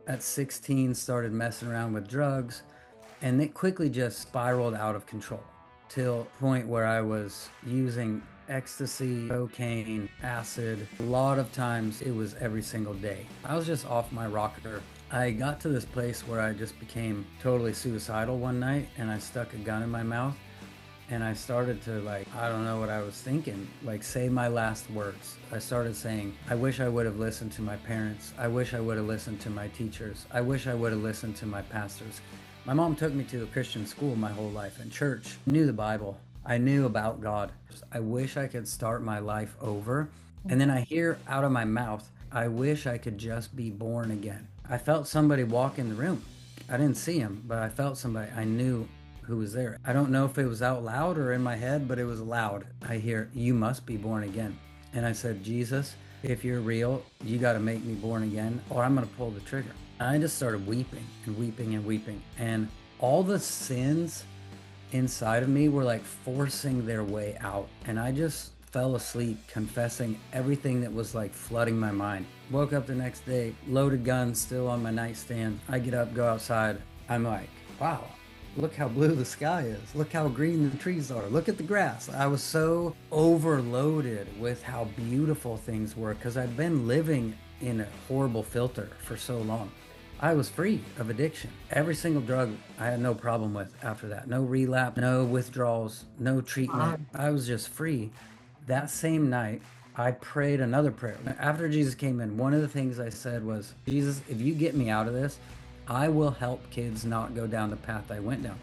At 16, started messing around with drugs, and it quickly just spiraled out of control till a point where I was using ecstasy, cocaine, acid. A lot of times it was every single day. I was just off my rocker. I got to this place where I just became totally suicidal one night, and I stuck a gun in my mouth, and I started to, like, I don't know what I was thinking, like, say my last words. I started saying, I wish I would have listened to my parents. I wish I would have listened to my teachers. I wish I would have listened to my pastors. My mom took me to a Christian school my whole life and church. I knew the Bible. I knew about God. I wish I could start my life over. And then I hear out of my mouth, I wish I could just be born again. I felt somebody walk in the room. I didn't see him, but I felt somebody. I knew who was there. I don't know if it was out loud or in my head, but it was loud. I hear, you must be born again. And I said, Jesus, if you're real, you got to make me born again, or I'm going to pull the trigger. And I just started weeping and weeping and weeping. And all the sins inside of me were like forcing their way out. And I just fell asleep confessing everything that was like flooding my mind. Woke up the next day, loaded gun still on my nightstand. I get up, go outside. I'm like, wow, look how blue the sky is. Look how green the trees are. Look at the grass. I was so overloaded with how beautiful things were because I'd been living in a horrible filter for so long. I was free of addiction. Every single drug I had no problem with after that. No relapse, no withdrawals, no treatment. I was just free. That same night, I prayed another prayer. After Jesus came in, one of the things I said was, Jesus, if you get me out of this, I will help kids not go down the path I went down.